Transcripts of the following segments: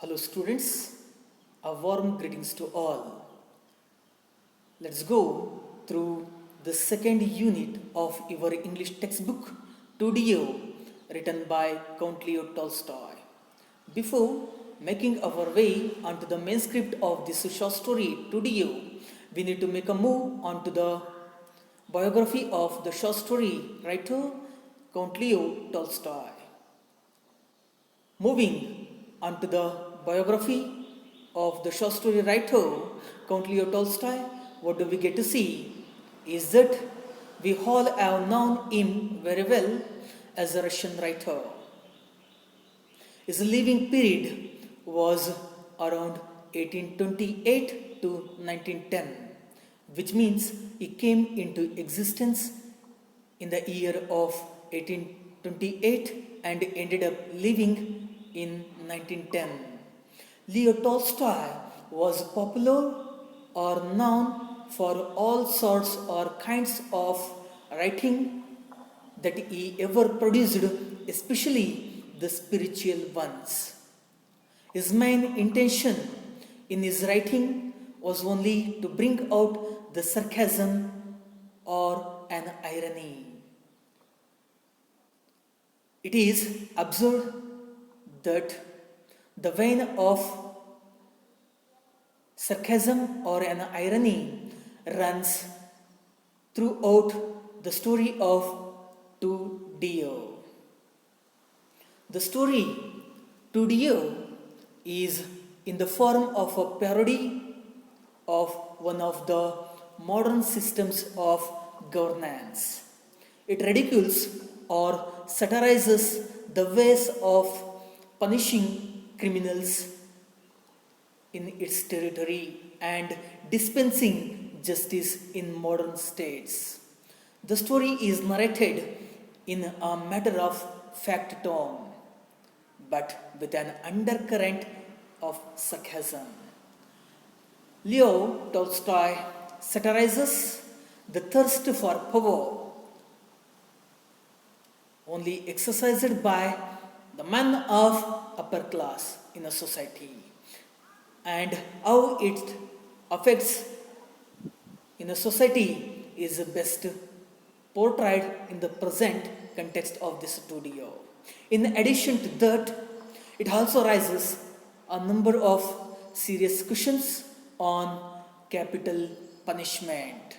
Hello students, a warm greetings to all. Let's go through the second unit of your English textbook 2DO written by Count Leo Tolstoy. Before making our way onto the main script of this short story 2DO, we need to make a move onto the biography of the short story writer Count Leo Tolstoy. Moving on to the biography of the short story writer Count Leo Tolstoy, what do we get to see is that we all have known him very well as a Russian writer. His living period was around 1828 to 1910, which means he came into existence in the year of 1828 and ended up living in 1910. Leo Tolstoy was popular or known for all sorts or kinds of writing that he ever produced, especially the spiritual ones. His main intention in his writing was only to bring out the sarcasm or an irony. It is absurd that the vein of sarcasm or an irony runs throughout the story of 2DO. The story 2DO is in the form of a parody of one of the modern systems of governance. It ridicules or satirizes the ways of punishing criminals in its territory and dispensing justice in modern states. The story is narrated in a matter of fact tone, but with an undercurrent of sarcasm. Leo Tolstoy satirizes the thirst for power only exercised by the man of upper class in a society and how it affects in a society is best portrayed in the present context of this studio. In addition to that, it also raises a number of serious questions on capital punishment.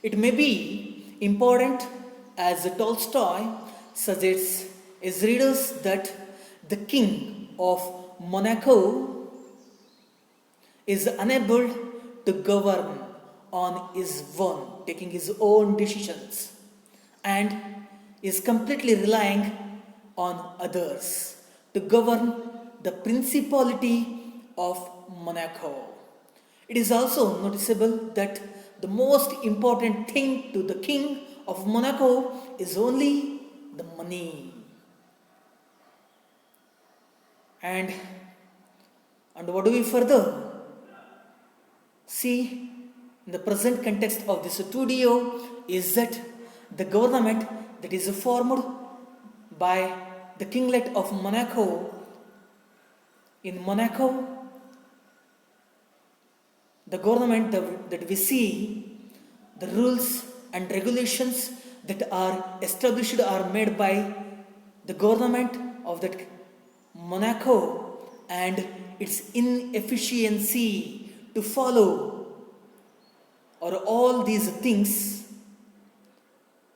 It may be important as Tolstoy suggests his readers that the king of Monaco is unable to govern on his own, taking his own decisions, and is completely relying on others to govern the principality of Monaco. It is also noticeable that the most important thing to the king of Monaco is only the money. And what do we further see in the present context of this studio is that the government that is formed by the kinglet of Monaco in Monaco, the government that we see, the rules and regulations that are established are made by the government of that Monaco and its inefficiency to follow or all these things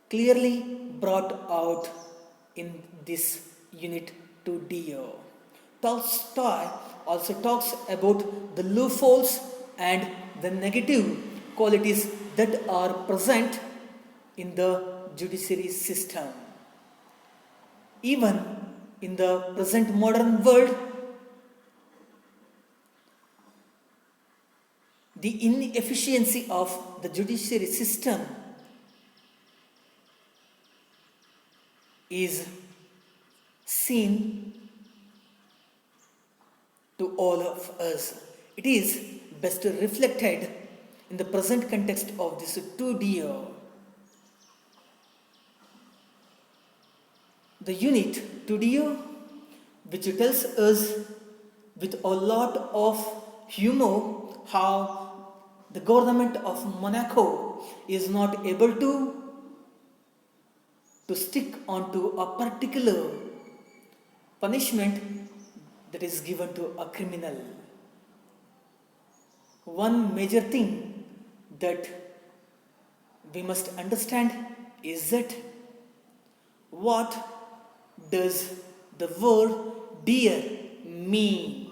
clearly brought out in this unit 2DO. Tolstoy also talks about the loopholes and the negative qualities that are present in the judiciary system. Even in the present modern world, the inefficiency of the judiciary system is seen to all of us. It is best reflected in the present context of this 2DO. The unit 2DO, which tells us with a lot of humor how the government of Monaco is not able to stick onto a particular punishment that is given to a criminal. One major thing that we must understand is that what does the word dear mean?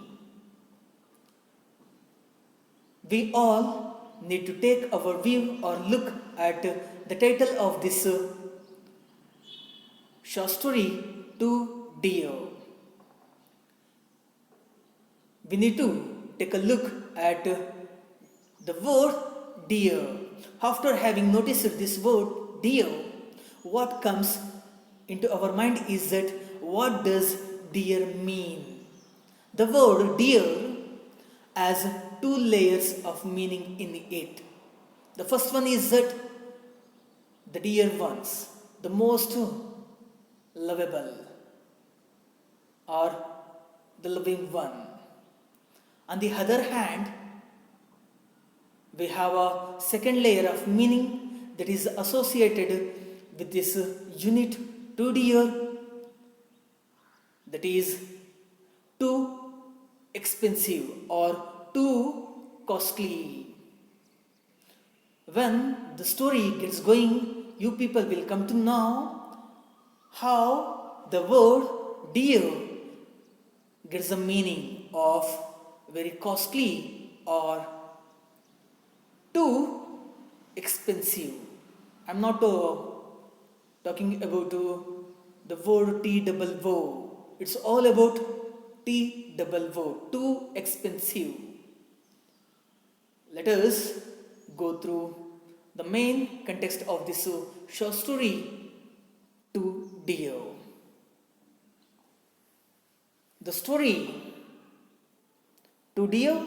We all need to take our view or look at the title of this short story, To Dear. We need to take a look at the word dear. After having noticed this word dear, what comes into our mind is that what does dear mean? The word dear has two layers of meaning in it. The first one is that the dear ones, the most lovable, or the loving one. On the other hand, we have a second layer of meaning that is associated with this unit too dear, that is too expensive or too costly. When the story gets going, you people will come to know how the word dear gets the meaning of very costly or too expensive. I'm not talking about the word T double O. It's all about T double O, too expensive. Let us go through the main context of this short story, To Dear. The story To Dear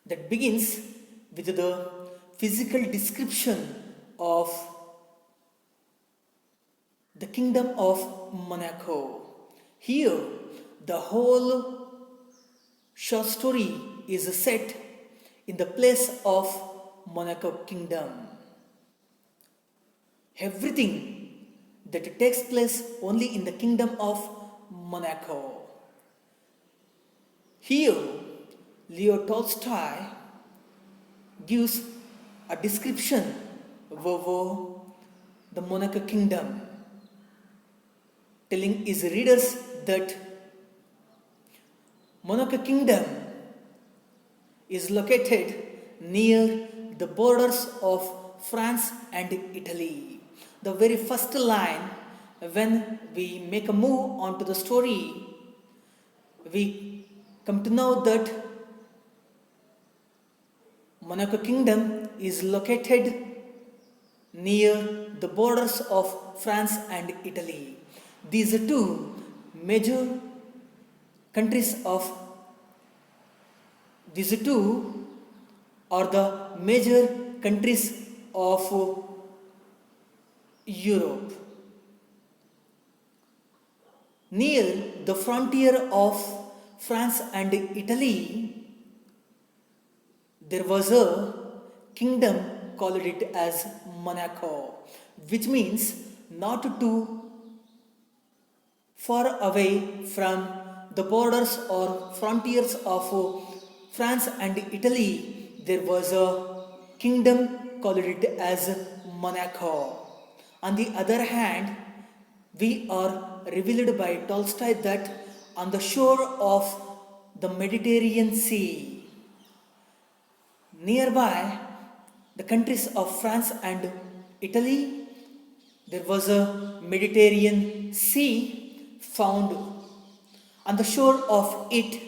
that begins with the physical description of the kingdom of Monaco. Here, the whole short story is set in the place of Monaco kingdom. Everything that takes place only in the kingdom of Monaco. Here, Leo Tolstoy gives a description of the Monaco kingdom, telling his readers that Monaco kingdom is located near the borders of France and Italy. The very first line, when we make a move onto the story, we come to know that Monaco kingdom is located near the borders of France and Italy. These are two major countries of these two are the major countries of Europe. Near the frontier of France and Italy, there was a kingdom called it as Monaco, which means not too far away from the borders or frontiers of France and Italy. There was a kingdom called it as Monaco. On the other hand, we are revealed by Tolstoy that on the shore of the Mediterranean Sea, nearby the countries of France and Italy, there was a Mediterranean Sea found. On the shore of it,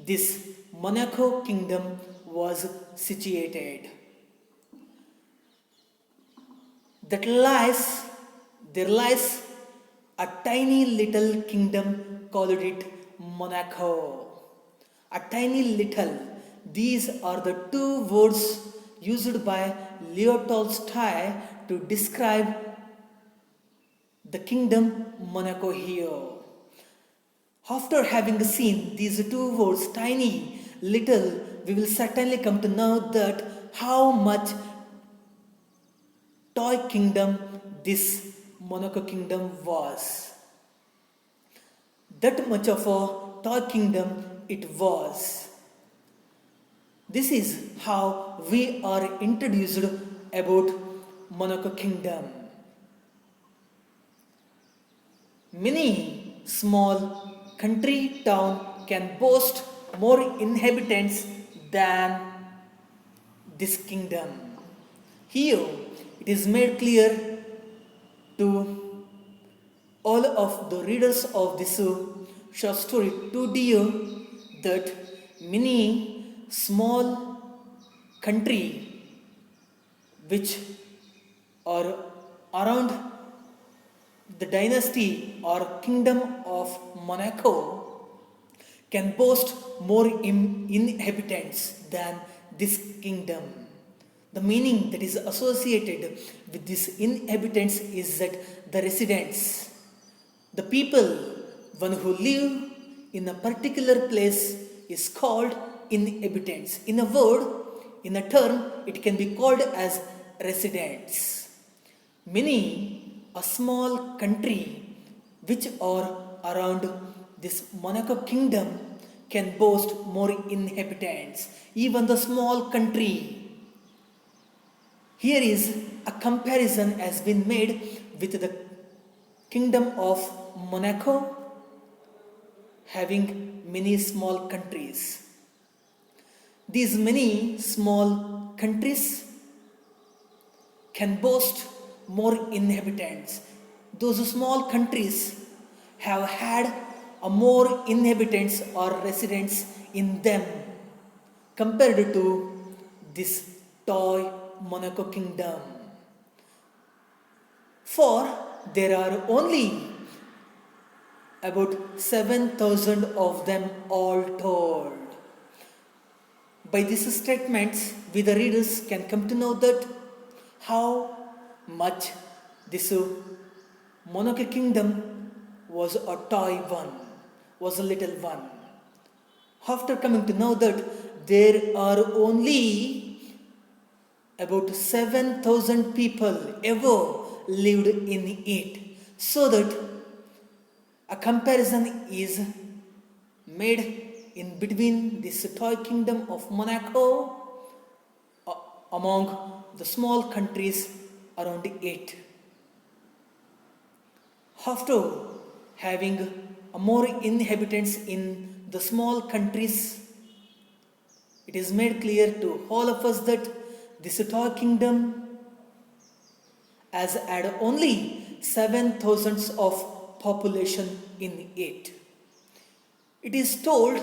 this Monaco kingdom was situated. There lies a tiny little kingdom called it Monaco. A tiny little. These are the two words used by Leo Tolstoy to describe the kingdom Monaco here. After having seen these two words, tiny, little, we will certainly come to know that how much toy kingdom this Monaco kingdom was. That much of a toy kingdom it was. This is how we are introduced about Monaco kingdom. Many small country town can boast more inhabitants than this kingdom. Here it is made clear to all of the readers of this short story to dear that many small country which are around the dynasty or kingdom of Monaco can boast more inhabitants than this kingdom. The meaning that is associated with these inhabitants is that the residents, the people, one who live in a particular place is called inhabitants. In a word, in a term, it can be called as residents. Many a small country which are around this Monaco kingdom can boast more inhabitants. Even the small country. Here is a comparison has been made with the kingdom of Monaco having many small countries. These many small countries can boast more inhabitants. Those small countries have had a more inhabitants or residents in them compared to this toy Monaco kingdom. For there are only about 7,000 of them all told. By these statements, we the readers can come to know that how much this Monaco kingdom was a toy one, was a little one. After coming to know that there are only about 7,000 people ever lived in it, so that a comparison is made in between this toy kingdom of Monaco among the small countries around it. After having more inhabitants in the small countries, it is made clear to all of us that this toy kingdom has had only 7,000 of population in it. It is told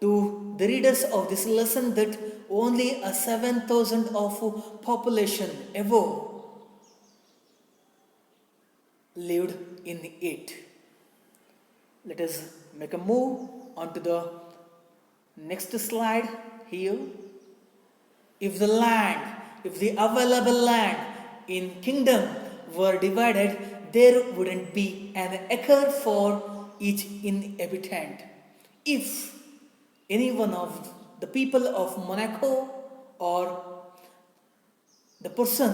to the readers of this lesson that only a 7,000 of population ever lived in it. Let us make a move on to the next slide here. If the available land in kingdom were divided, there wouldn't be an acre for each inhabitant. If any one of the people of Monaco or the person,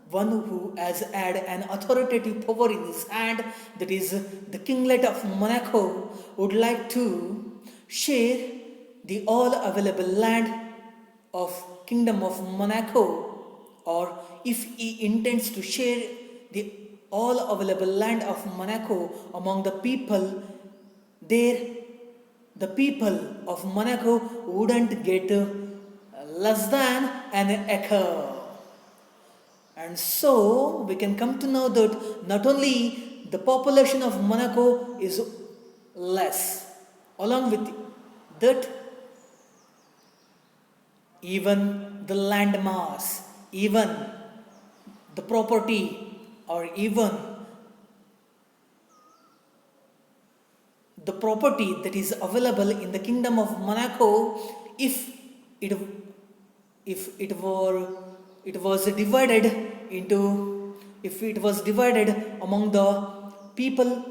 one who has had an authoritative power in his hand, that is the kinglet of Monaco, would like to share the all available land of kingdom of Monaco, or if he intends to share the all available land of Monaco among the people, there the people of Monaco wouldn't get less than an acre. And so we can come to know that not only the population of Monaco is less, along with that, even the land mass, even the property, or even the property that is available in the kingdom of Monaco, if it was divided among the people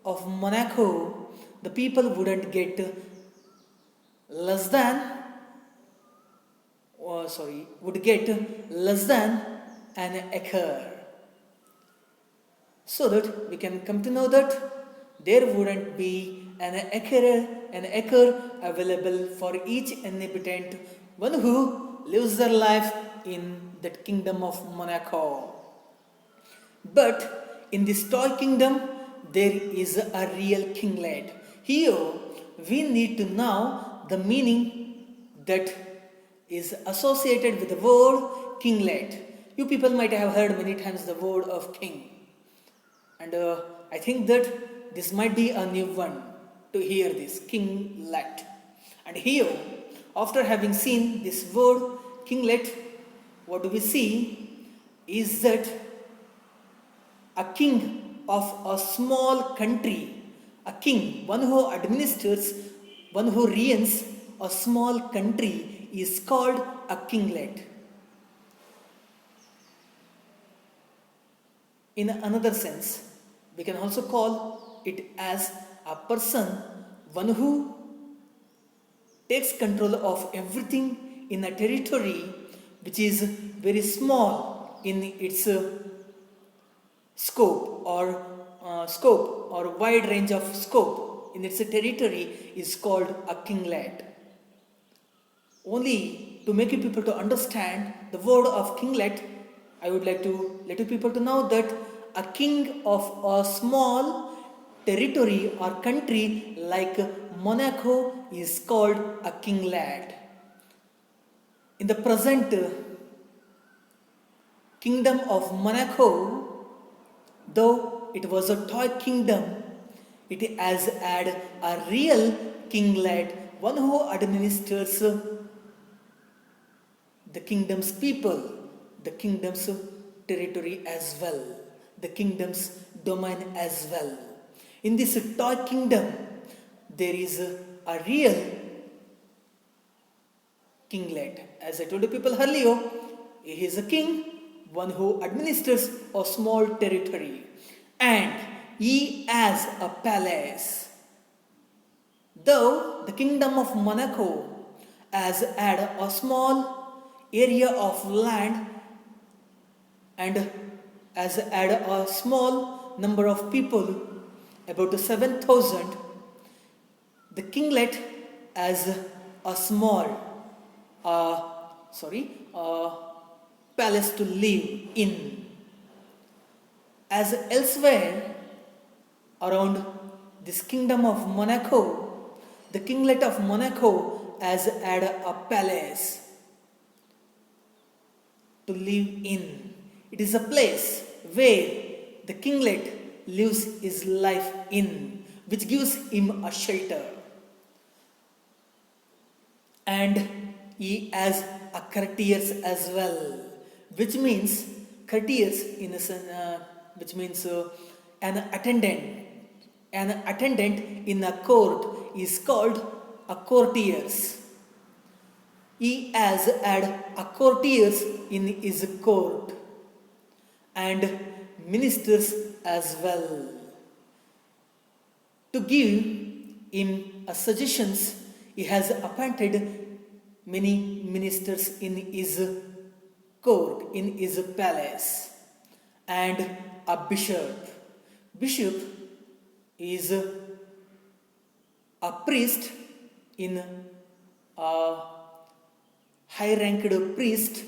of Monaco, the people wouldn't get less than, would get less than an acre. So that we can come to know that there wouldn't be an acre available for each inhabitant, one who lives their life in that kingdom of Monaco. But in this toy kingdom, there is a real kinglet. Here, we need to know the meaning that is associated with the word kinglet. You people might have heard many times the word of king. And I think that this might be a new one to hear this kinglet. And here, after having seen this word kinglet, what do we see is that a king of a small country, a king, one who administers, one who reigns a small country is called a kinglet. In another sense, we can also call it as a person, one who takes control of everything in a territory which is very small in its scope or wide range of scope in its territory is called a kinglet. Only to make you people to understand the word of kinglet, I would like to let you people to know that a king of a small territory or country like Monaco is called a kinglet. In the present kingdom of Monaco, though it was a toy kingdom, it has had a real kinglet, one who administers the kingdom's people, the kingdom's territory as well, the kingdom's domain as well. In this toy kingdom, there is a real kinglet. As I told you people earlier, he is a king, one who administers a small territory, and he has a palace. Though the kingdom of Monaco has had a small area of land and has had a small number of people, about 7,000, the kinglet has a small palace to live in. As elsewhere around this kingdom of Monaco, the kinglet of Monaco has had a palace to live in. It is a place where the kinglet lives his life in, which gives him a shelter. And he has a courtiers as well, which means courtiers in a which means an attendant. An attendant in a court is called a courtiers. He has had a courtiers in his court and ministers as well. To give him suggestions, he has appointed many ministers in his court, in his palace, and a bishop. Bishop is a priest in a high-ranked priest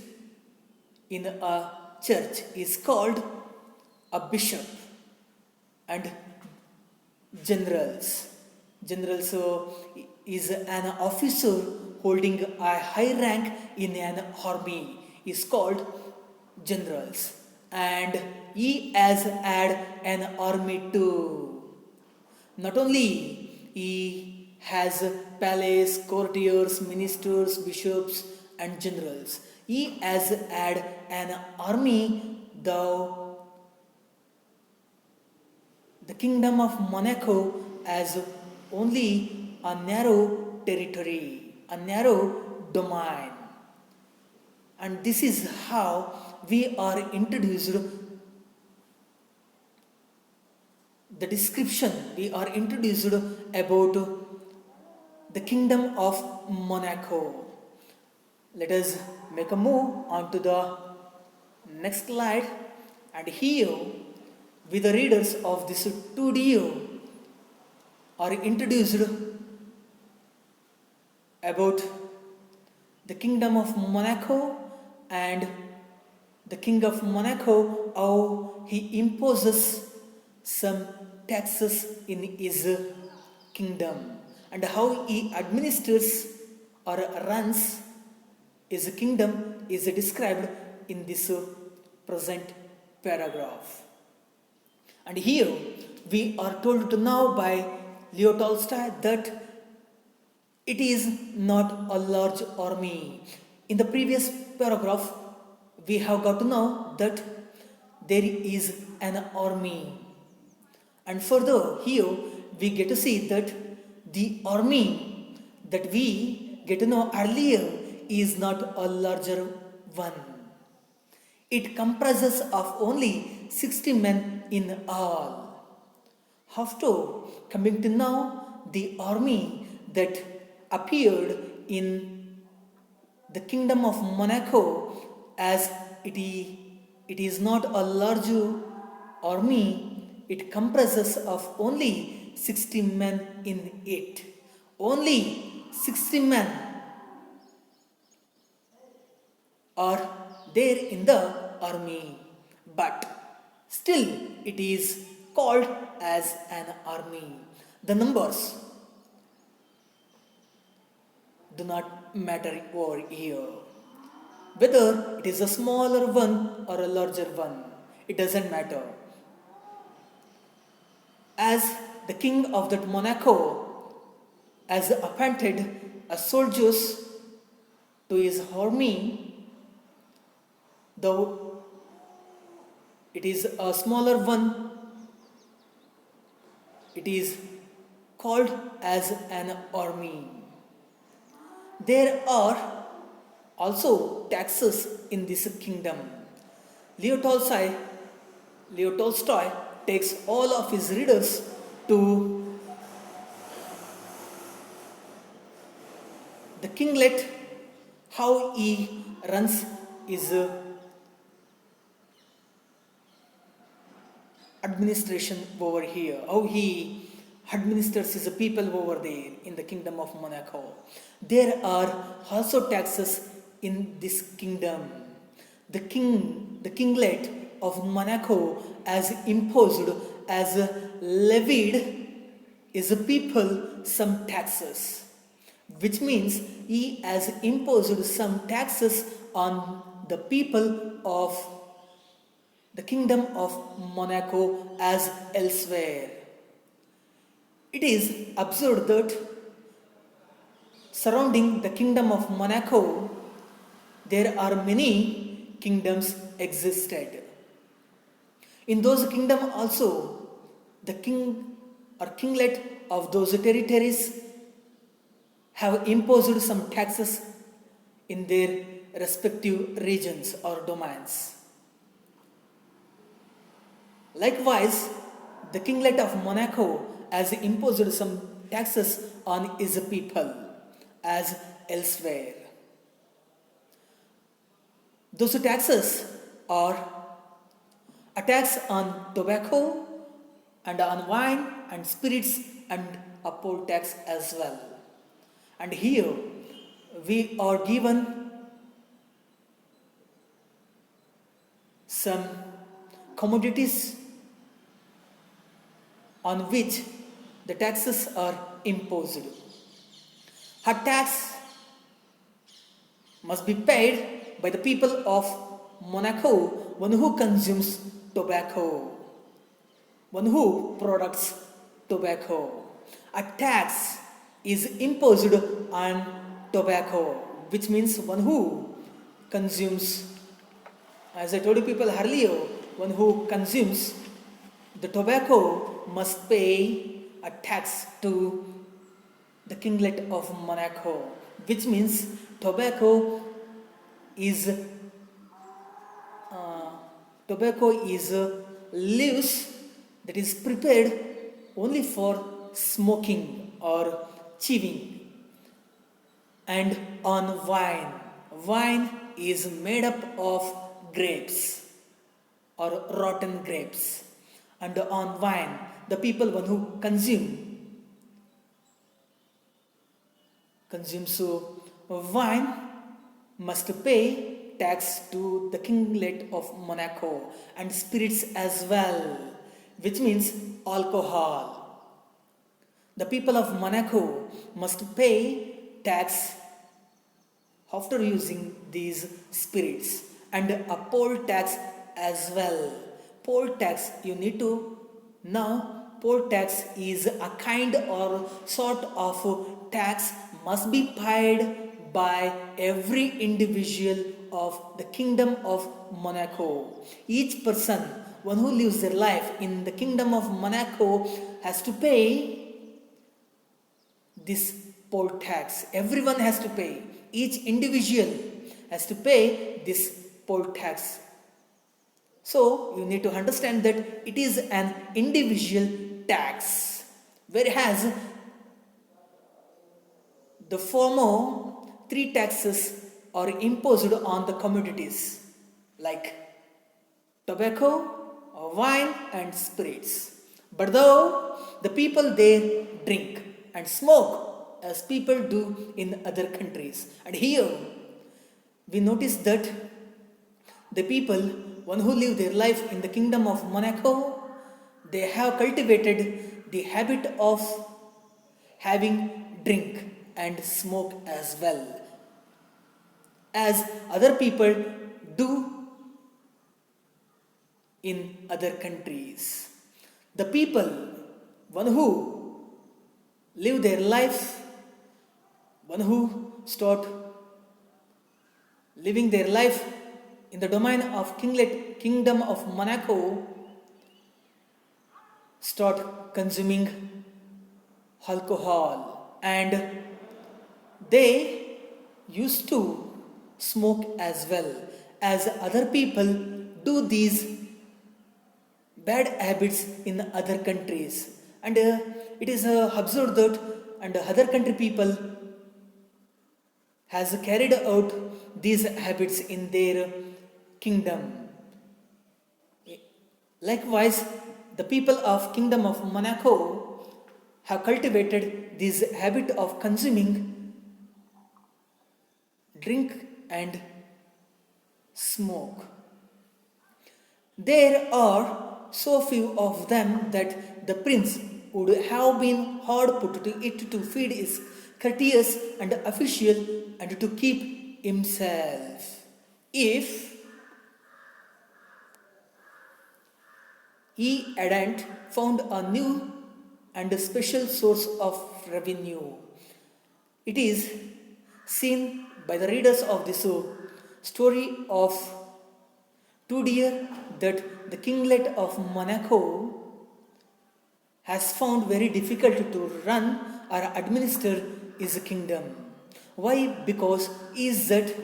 in a church is called a bishop. And generals is an officer holding a high rank in an army is called generals, and he has had an army too. Not only he has palace, courtiers, ministers, bishops and generals, he has had an army, though the kingdom of Monaco has only a narrow territory, a narrow domain. And this is how we are introduced the description, we are introduced about the Kingdom of Monaco. Let us make a move on to the next slide, and here we the readers of this 2DO are introduced about the Kingdom of Monaco and the King of Monaco, how he imposes some taxes in his kingdom and how he administers or runs his kingdom is described in this present paragraph. And here we are told to know by Leo Tolstoy that it is not a large army. In the previous paragraph, we have got to know that there is an army. And further, here we get to see that the army that we get to know earlier is not a larger one. It comprises of only 60 men in all. After coming to know the army that appeared in the Kingdom of Monaco, as it is not a large army, it comprises of only 60 men in it. Only 60 men are there in the army, but still it is called as an army. The numbers do not matter over here. Whether it is a smaller one or a larger one, it doesn't matter. As the king of that Monaco has appointed a soldiers to his army, though it is a smaller one, it is called as an army. There are also taxes in this kingdom. Leo Tolstoy takes all of his readers to the kinglet, how he runs his administration over here, how he administers his people over there in the Kingdom of Monaco. There are also taxes in this kingdom. The kinglet of Monaco has imposed, as levied his people some taxes, which means he has imposed some taxes on the people of the Kingdom of Monaco as elsewhere. It is observed that surrounding the Kingdom of Monaco, there are many kingdoms existed. In those kingdoms also, the king or kinglet of those territories have imposed some taxes in their respective regions or domains. Likewise, the kinglet of Monaco has imposed some taxes on his people as elsewhere. Those taxes are a tax on tobacco and on wine and spirits and a poll tax as well. And here we are given some commodities on which the taxes are imposed. A tax must be paid by the people of Monaco, one who consumes tobacco, one who products tobacco. A tax is imposed on tobacco, which means one who consumes, as I told you people earlier, one who consumes the tobacco must pay a tax to the kinglet of Monaco, which means tobacco is leaves that is prepared only for smoking or chewing. And on wine, wine is made up of grapes or rotten grapes. And on wine, the people one who consumes wine must pay tax to the kinglet of Monaco and spirits as well, which means alcohol. The people of Monaco must pay tax after using these spirits, and a poll tax as well. Poll tax, you need to know, poll tax is a kind or sort of tax must be paid by every individual of the kingdom of Monaco. Each person, one who lives their life in the kingdom of Monaco, has to pay this poll tax. Everyone has to pay. Each individual has to pay this poll tax. So you need to understand that it is an individual tax, whereas the former three taxes are imposed on the commodities like tobacco, wine and spirits. But though the people there drink and smoke as people do in other countries. And here we notice that the people, one who live their life in the kingdom of Monaco, they have cultivated the habit of having drink and smoke as well, as other people do in other countries. The people, one who live their life, one who start living their life in the domain of kingdom of Monaco, start consuming alcohol, and they used to smoke as well, as other people do these bad habits in other countries. And it is observed that and other country people has carried out these habits in their kingdom. Likewise, the people of kingdom of Monaco have cultivated this habit of consuming drink and smoke. There are so few of them that the prince would have been hard put to it to feed his courteous and official and to keep himself, if he hadn't found a new and a special source of revenue. It is seen by the readers of this story of two deer that the kinglet of Monaco has found very difficult to run or administer his kingdom. Why? Because is that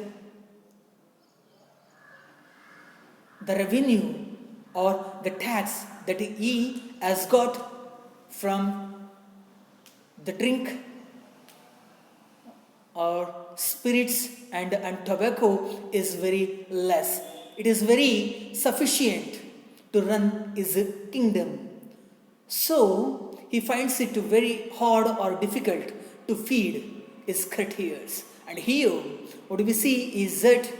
the revenue or the tax that he has got from the drink or spirits and tobacco is very less. It is very sufficient to run his kingdom. So he finds it very hard or difficult to feed his courtiers. And here what we see is that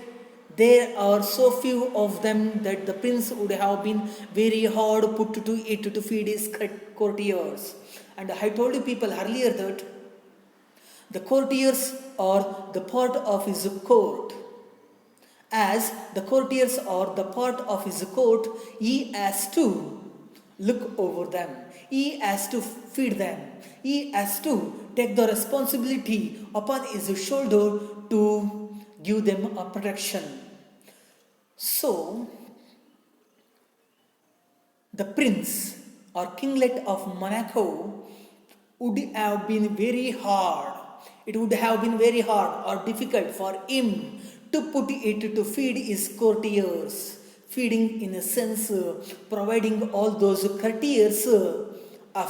there are so few of them that the prince would have been very hard put to it to feed his courtiers. And I told you people earlier that the courtiers are the part of his court. As the courtiers are the part of his court, he has to look over them. He has to feed them. He has to take the responsibility upon his shoulder to give them a protection. So, the prince or kinglet of Monaco would have been very hard. It would have been very hard or difficult for him to put it to feed his courtiers. Feeding in a sense, providing all those courtiers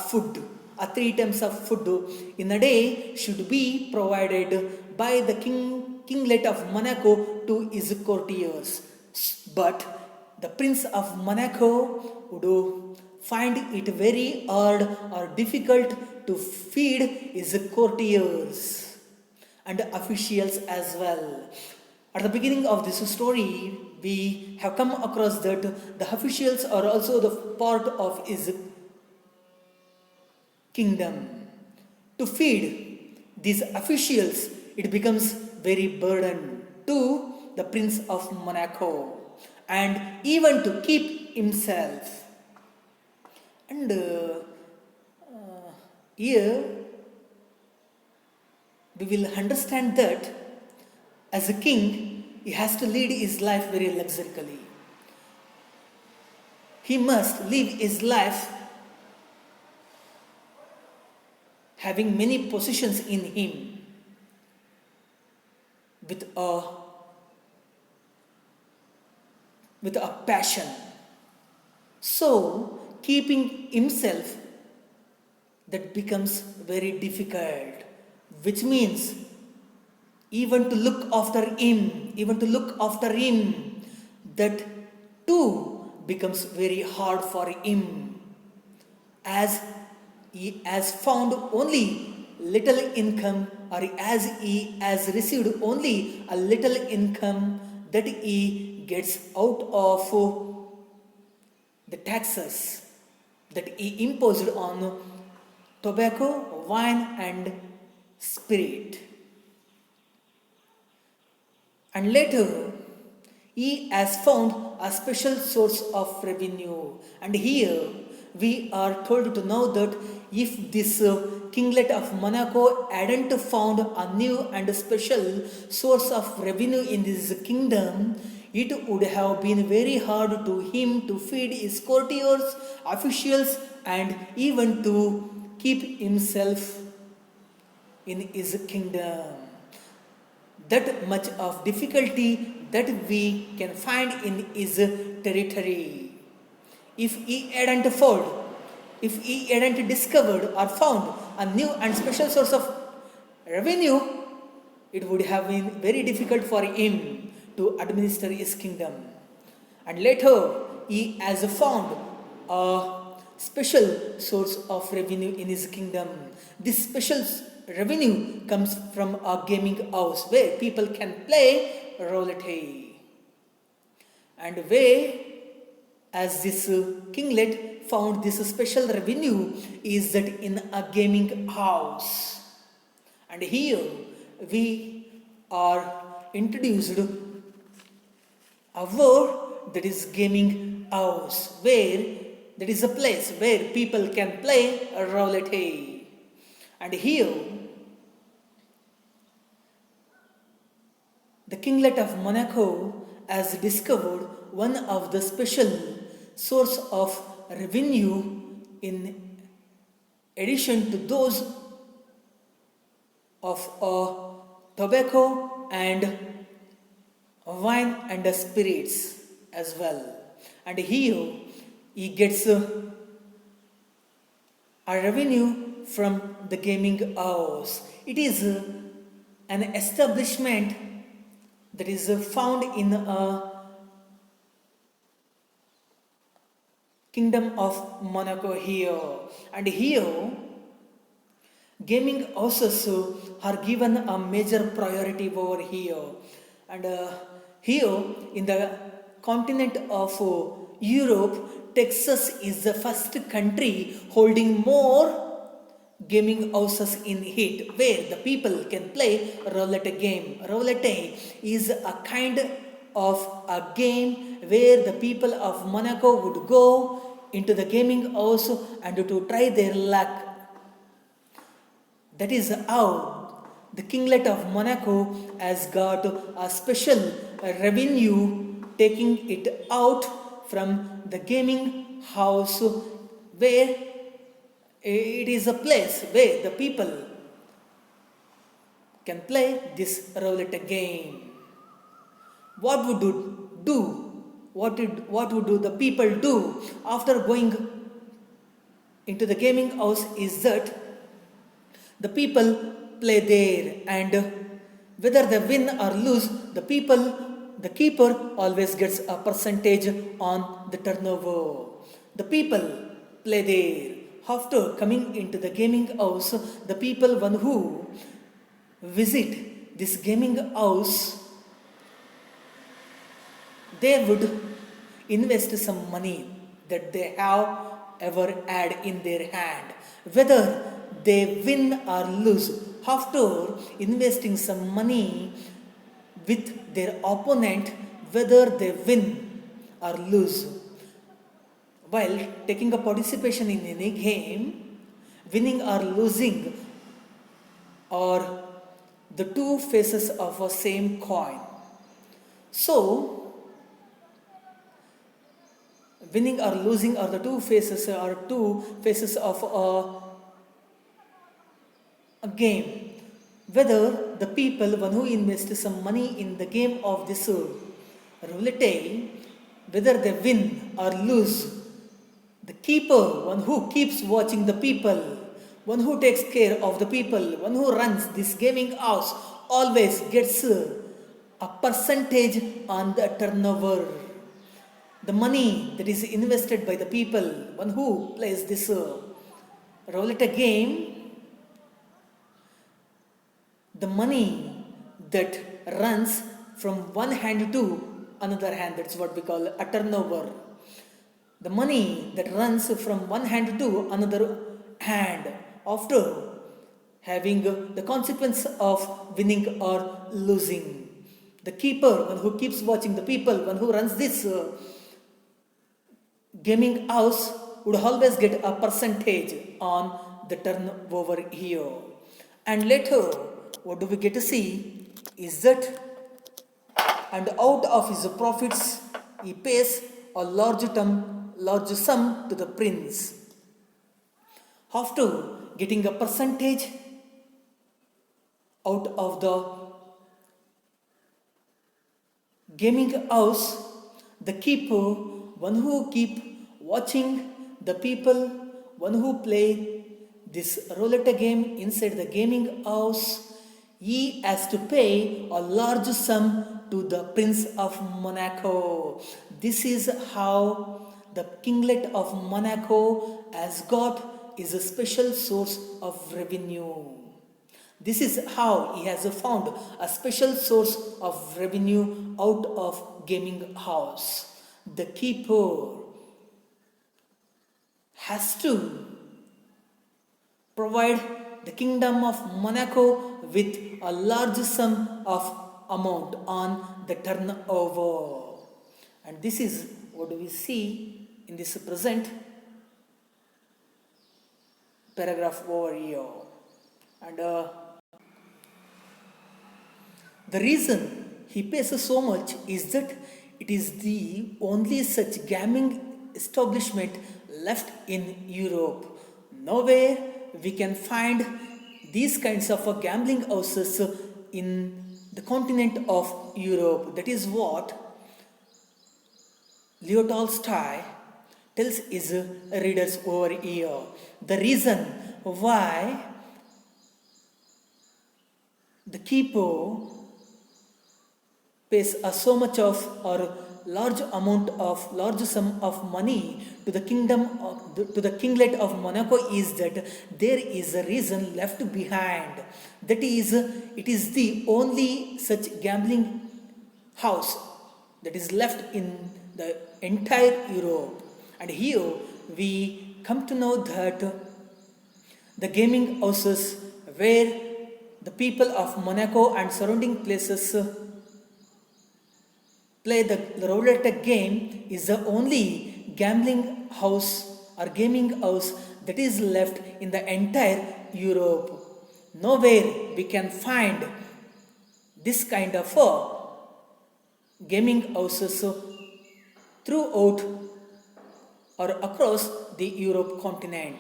food 3 times of food in a day should be provided by the kinglet of Monaco to his courtiers. But the Prince of Monaco would find it very hard or difficult to feed his courtiers and officials as well. At the beginning of this story, we have come across that the officials are also the part of his kingdom. To feed these officials, it becomes very burden to the Prince of Monaco and even to keep himself. And here we will understand that as a king, he has to lead his life very luxuriously. He must live his life having many possessions in him with a passion. So, keeping himself, that becomes very difficult, which means even to look after him, that too becomes very hard for him, as he has found only little income, or as he has received only a little income that he gets out of the taxes that he imposed on tobacco, wine, and spirit. And later, he has found a special source of revenue. And here, we are told to know that if this kinglet of Monaco hadn't found a new and special source of revenue in this kingdom, it would have been very hard to him to feed his courtiers, officials, and even to keep himself in his kingdom. That much of difficulty that we can find in his territory. If he hadn't discovered or found a new and special source of revenue, it would have been very difficult for him to administer his kingdom. And later, he has found a special source of revenue in his kingdom. This special revenue comes from a gaming house where people can play roulette. And where, as this kinglet found this special revenue, is that in a gaming house. And here we are introduced a word that is gaming house, where that is a place where people can play roulette. And here the kinglet of Monaco has discovered one of the special source of revenue in addition to those of tobacco and wine and spirits as well. And here he gets a revenue from the gaming house. It is an establishment that is found in a kingdom of Monaco here. And here gaming houses are given a major priority over here. And here in the continent of Europe, Texas is the first country holding more gaming houses in it, where the people can play roulette game. Roulette is a kind of a game where the people of Monaco would go into the gaming house and to try their luck. That is how the kinglet of Monaco has got a special revenue, taking it out from the gaming house, where it is a place where the people can play this roulette game. What would do? What would the people do after going into the gaming house is that the people play there, and whether they win or lose, the keeper always gets a percentage on the turnover. The people play there. After coming into the gaming house, the people one who visit this gaming house, they would invest some money that they have ever had in their hand. Whether they win or lose, after investing some money with their opponent, whether they win or lose, while taking a participation in any game, winning or losing are the two faces of a same coin. So, winning or losing are the two faces of a game. Whether the people one who invest some money in the game of this roulette, whether they win or lose, the keeper, one who keeps watching the people, one who takes care of the people, one who runs this gaming house, always gets a percentage on the turnover. The money that is invested by the people, one who plays this roulette game, the money that runs from one hand to another hand, that's what we call a turnover. The money that runs from one hand to another hand after having the consequence of winning or losing. The keeper, one who keeps watching the people, one who runs this gaming house, would always get a percentage on the turnover here. And later, what do we get to see is that, and out of his profits, he pays a large sum to the prince. After getting a percentage out of the gaming house, the keeper, one who keep watching the people, one who play this roulette game inside the gaming house, he has to pay a large sum to the Prince of Monaco. This is how the Kinglet of Monaco has got is a special source of revenue. This is how he has found a special source of revenue out of gaming house. The keeper has to provide the Kingdom of Monaco with a large sum of amount on the turnover. And this is what we see in this present paragraph over here. And the reason he pays so much is that it is the only such gambling establishment left in Europe. Nowhere we can find these kinds of gambling houses in the continent of Europe. That is what Leo Tolstoy tells his readers over here. The reason why the keeper pays so much of or large sum of money to the kinglet of Monaco is that there is a reason left behind. That is, it is the only such gambling house that is left in the entire Europe. And here we come to know that the gaming houses where the people of Monaco and surrounding places play the roulette game is the only gambling house or gaming house that is left in the entire Europe. Nowhere we can find this kind of gaming houses throughout or across the Europe continent.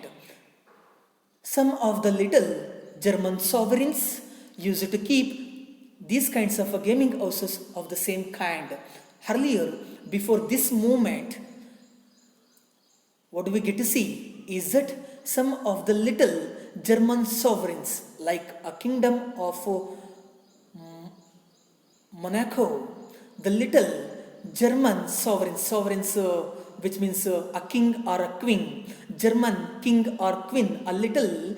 Some of the little German sovereigns used to keep these kinds of gaming houses of the same kind. Earlier, before this movement, what we get to see is that some of the little German sovereigns, like a kingdom of Monaco, the little German sovereigns, which means a king or a queen, German king or queen, a little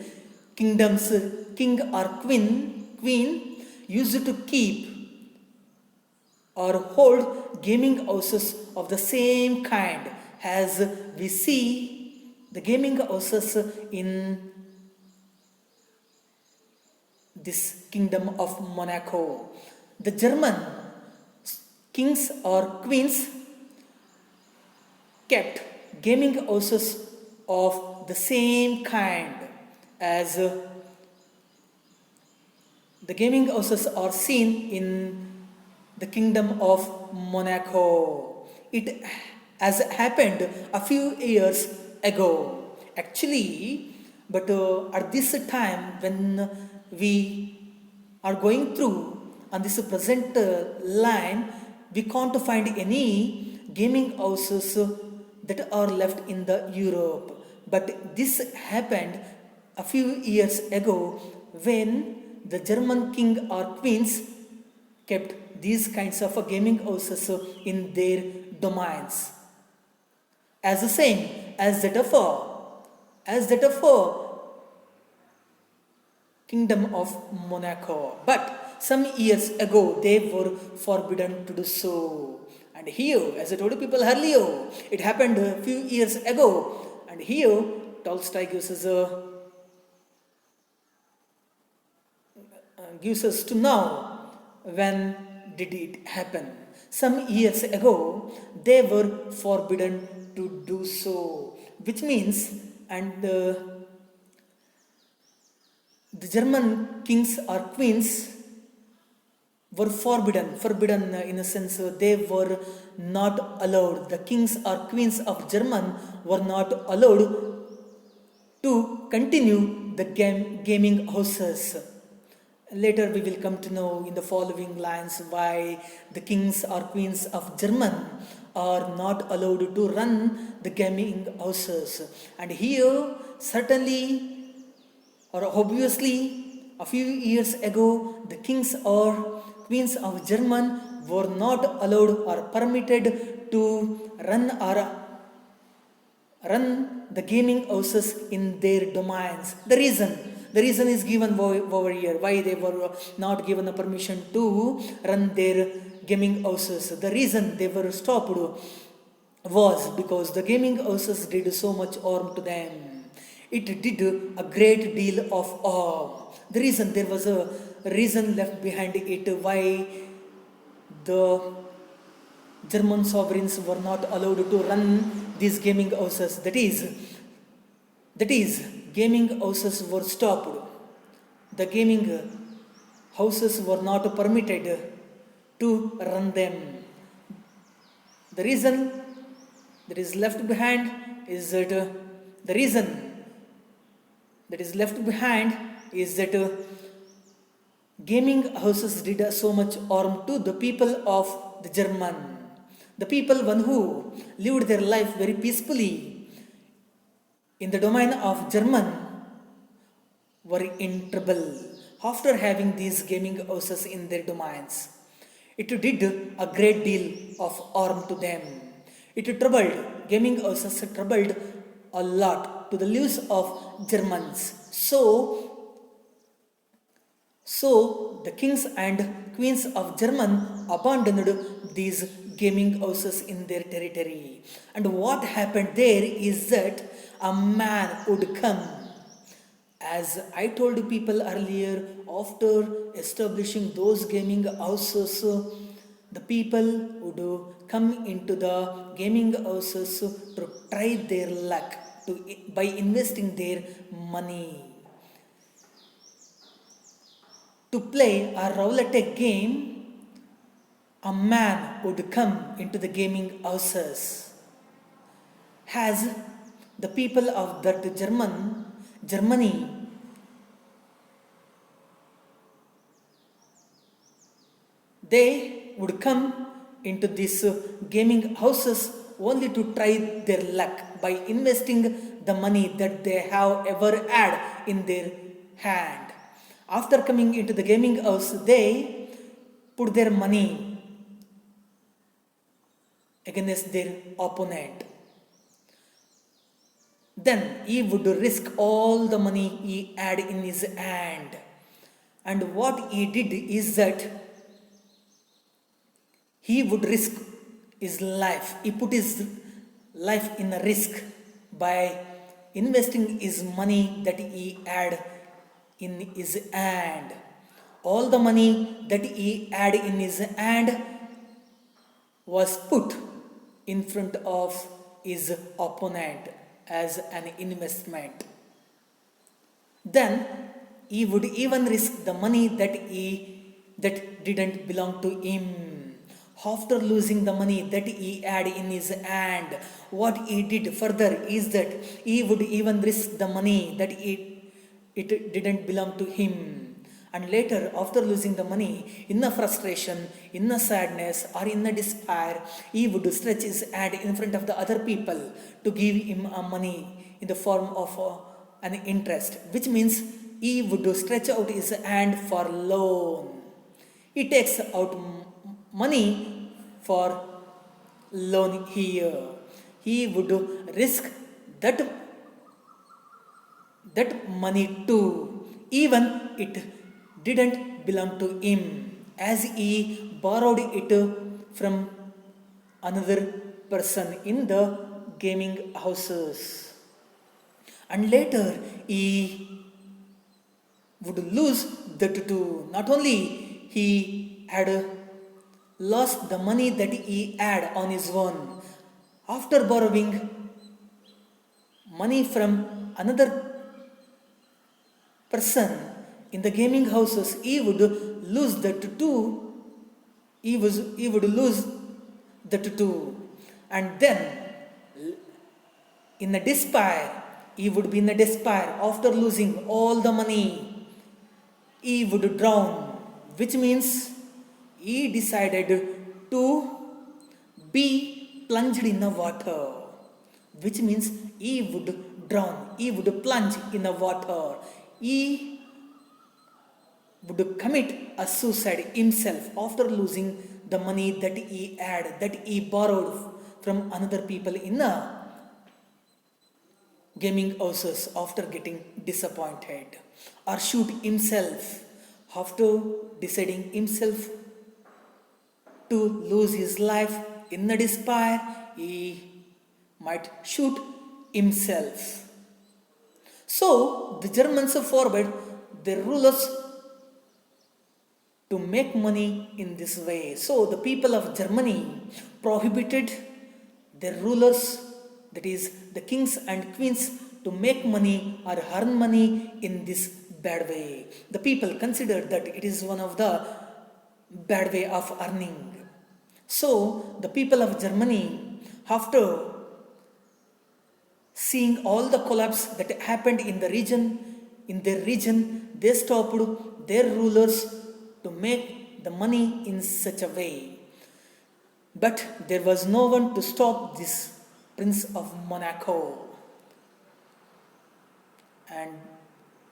kingdoms, king or queen used to keep or hold gaming houses of the same kind as we see the gaming houses in this kingdom of Monaco. The German kings or queens kept gaming houses of the same kind as the gaming houses are seen in the kingdom of Monaco. It has happened a few years ago, actually, but at this time when we are going through on this present line, we can't find any gaming houses that are left in the Europe. But this happened a few years ago when the German king or queens kept these kinds of gaming houses in their domains. As the same as that of kingdom of Monaco. But some years ago they were forbidden to do so. And here, as I told you people earlier, it happened a few years ago. And here Tolstoy gives us to know when did it happen. Some years ago they were forbidden to do so, which means, and the German kings or queens were forbidden in a sense they were not allowed. The kings or queens of German were not allowed to continue the gaming houses. Later we will come to know in the following lines why the kings or queens of German are not allowed to run the gaming houses. And here certainly or obviously a few years ago the kings or queens of German were not allowed or permitted to run the gaming houses in their domains. The reason is given over here why they were not given the permission to run their gaming houses. The reason they were stopped was because the gaming houses did so much harm to them. It did a great deal of harm. There was a reason left behind it why the German sovereigns were not allowed to run these gaming houses. That is, gaming houses were stopped. The gaming houses were not permitted to run them. The reason that is left behind is that gaming houses did so much harm to the people of the German. The people one who lived their life very peacefully in the domain of German were in trouble after having these gaming houses in their domains. It did a great deal of harm to them. Gaming houses troubled a lot to the lives of Germans. So the kings and queens of German abandoned these gaming houses in their territory. And what happened there is that a man would come. As I told people earlier, after establishing those gaming houses, the people would come into the gaming houses to try their luck by investing their money. To play a roulette game, a man would come into the gaming houses. As the people of that Germany they would come into these gaming houses only to try their luck by investing the money that they have ever had in their hand. After coming into the gaming house, they put their money against their opponent. Then he would risk all the money he had in his hand. And what he did is that he would risk his life. He put his life in a risk by investing his money that he had in his hand. All the money that he had in his hand was put in front of his opponent as an investment. Then he would even risk the money that didn't belong to him. After losing the money that he had in his hand, what he did further is that he would even risk the money that it didn't belong to him. And later, after losing the money, in a frustration, in a sadness, or in a despair, he would stretch his hand in front of the other people to give him a money in the form of an interest, which means he would stretch out his hand for loan. He takes out money for loan here. He would risk that money too, even it didn't belong to him, as he borrowed it from another person in the gaming houses. And later he would lose that too. Not only he had lost the money that he had on his own, after borrowing money from another person in the gaming houses, he would lose that too. He would lose that too. And then in a despair, he would be in a despair after losing all the money. He would drown, which means he decided to be plunged in the water, which means he would drown, he would plunge in the water. He would commit a suicide himself after losing the money that he had, that he borrowed from another people in a gaming houses after getting disappointed, or shoot himself after deciding himself to lose his life in a despair. He might shoot himself. So the Germans forbade their rulers to make money in this way. So the people of Germany prohibited their rulers, that is the kings and queens, to make money or earn money in this bad way. The people considered that it is one of the bad way of earning. So the people of Germany, after seeing all the collapse that happened in their region, they stopped their rulers to make the money in such a way. But there was no one to stop this Prince of Monaco. And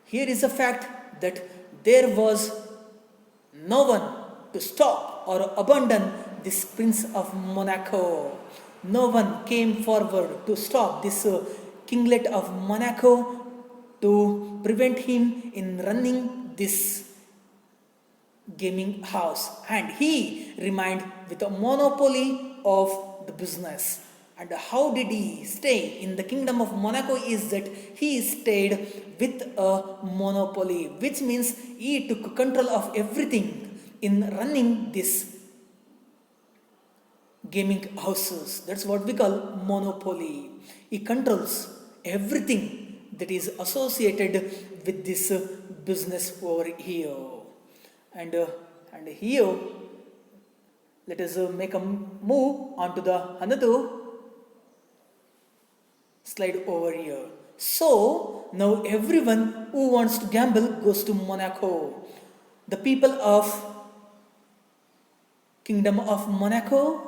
here is a fact that there was no one to stop or abandon this Prince of Monaco. No one came forward to stop this Kinglet of Monaco, to prevent him in running this gaming house. And he remained with a monopoly of the business. And how did he stay in the kingdom of Monaco is that he stayed with a monopoly, which means he took control of everything in running this gaming houses. That's what we call monopoly. He controls everything that is associated with this business over here. And here, let us make a move onto the another slide over here. So now everyone who wants to gamble goes to Monaco. The people of Kingdom of Monaco,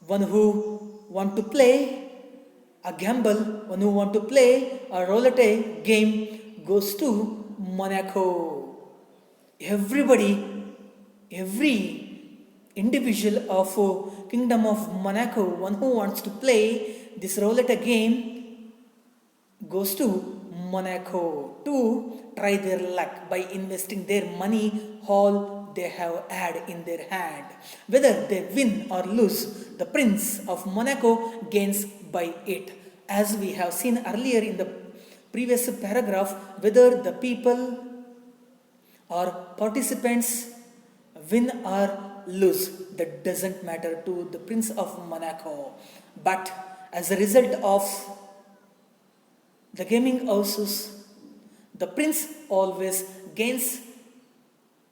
one who want to play, a gamble, one who want to play a roulette game goes to Monaco. Everybody, every individual of Kingdom of Monaco, one who wants to play this roulette game goes to Monaco to try their luck by investing their money all they have had in their hand. Whether they win or lose, the Prince of Monaco gains by it. As we have seen earlier in the previous paragraph, whether the people or participants win or lose, that doesn't matter to the Prince of Monaco. But as a result of the gaming houses, the prince always gains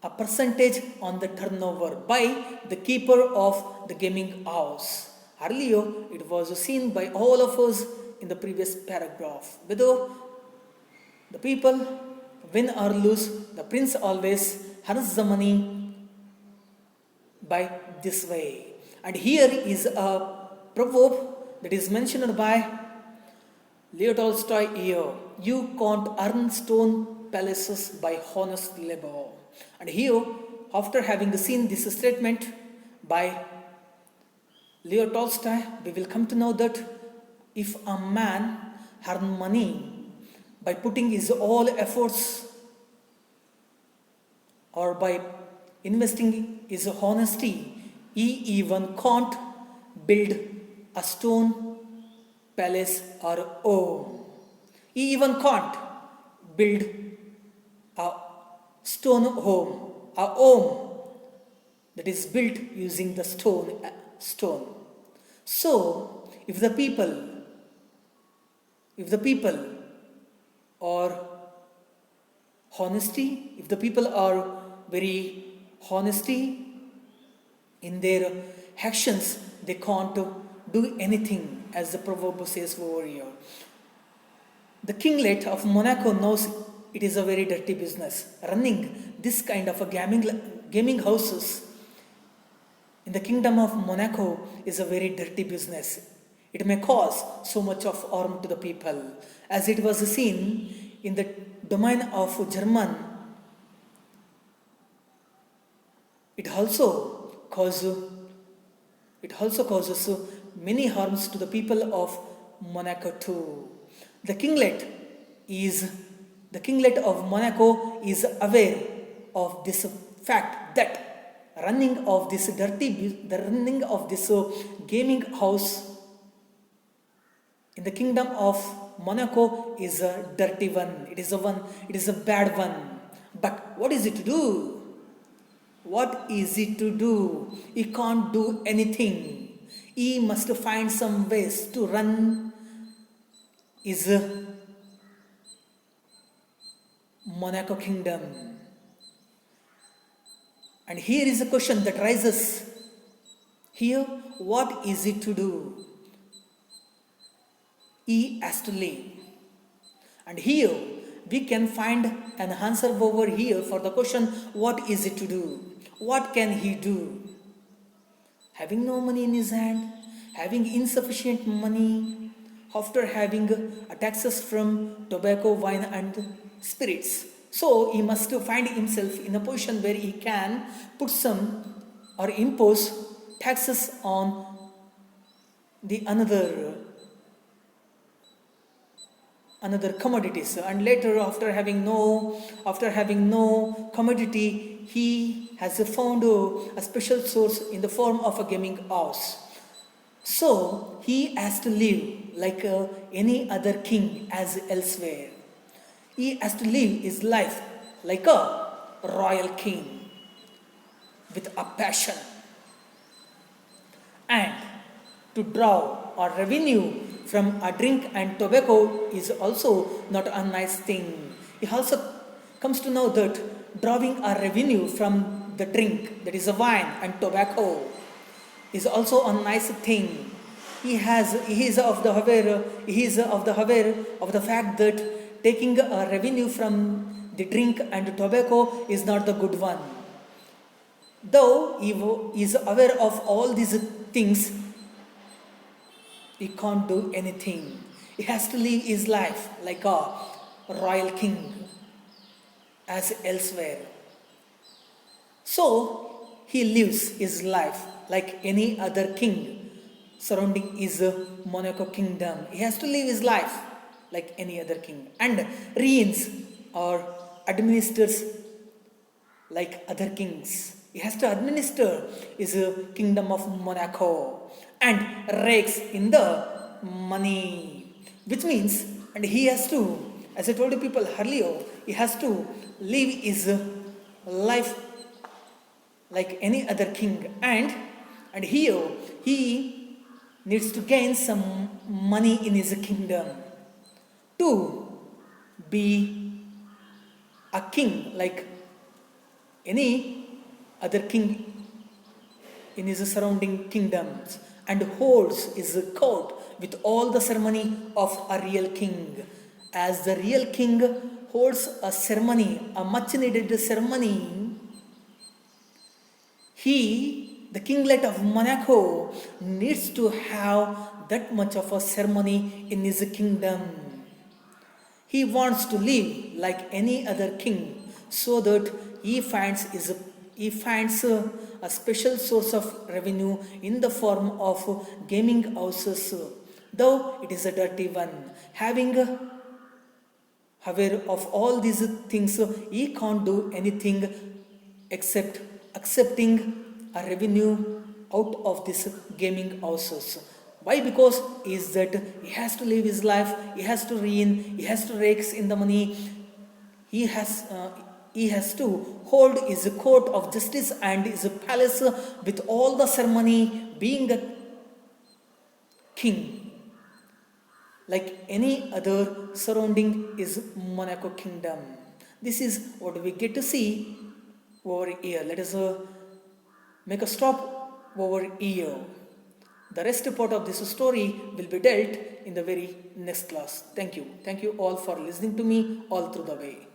a percentage on the turnover by the keeper of the gaming house. Earlier, it was seen by all of us in the previous paragraph. Whether the people win or lose, the prince always earns the money by this way. And here is a proverb that is mentioned by Leo Tolstoy here. You can't earn stone palaces by honest labor. And here, after having seen this statement by Leo Tolstoy, we will come to know that if a man earn money by putting his all efforts or by investing his honesty, he even can't build a stone palace or home. He even can't build a stone home, a home that is built using the stone. So, if the people are honesty, if the people are very honesty in their actions, they can't do anything, as the proverb says over here. The kinglet of Monaco knows it is a very dirty business. Running this kind of a gaming houses in the Kingdom of Monaco is a very dirty business. It may cause so much of harm to the people, as it was seen in the domain of German. It also causes many harms to the people of Monaco too. The kinglet of Monaco is aware of this fact that running of this gaming house in the Kingdom of Monaco is a dirty one. It is a bad one. But what is it to do? What is it to do? He can't do anything. He must find some ways to run his Monaco kingdom. And here is a question that rises here: what is it to do? He has to live. And here we can find an answer over here for the question: what is it to do? What can he do? Having no money in his hand, having insufficient money, after having taxes from tobacco, wine and spirits. So he must find himself in a position where he can put some or impose taxes on the another commodities, and later after having no commodity, he has found a special source in the form of a gaming house. So he has to live like any other king as elsewhere. He has to live his life like a royal king with a passion, and to draw a revenue from a drink and tobacco is also not a nice thing. He also comes to know that drawing a revenue from the drink, that is a wine and tobacco, is also a nice thing. He is of the aware of the fact that taking a revenue from the drink and tobacco is not the good one. Though he is aware of all these things, He can't do anything. He has to live his life like a royal king as elsewhere. So he lives his life like any other king surrounding his Monaco kingdom. He has to live his life like any other king and reigns or administers like other kings. He has to administer his kingdom of Monaco and rakes in the money, which means, and he has to, as I told you people earlier, he has to live his life like any other king, and here he needs to gain some money in his kingdom to be a king like any other king in his surrounding kingdoms and holds his court with all the ceremony of a real king. As the real king holds a ceremony, a much needed ceremony, he, the kinglet of Monaco, needs to have that much of a ceremony in his kingdom. He wants to live like any other king so that he finds a special source of revenue in the form of gaming houses, though it is a dirty one. Having aware of all these things, he can't do anything except accepting a revenue out of these gaming houses. Why? Because is that he has to live his life, he has to reign, he has to rakes in the money, he has he has to hold his court of justice and his palace with all the ceremony, being a king like any other surrounding his Monaco kingdom. This is what we get to see over here. Let us make a stop over here. The rest part of this story will be dealt in the very next class. Thank you. Thank you all for listening to me all through the way.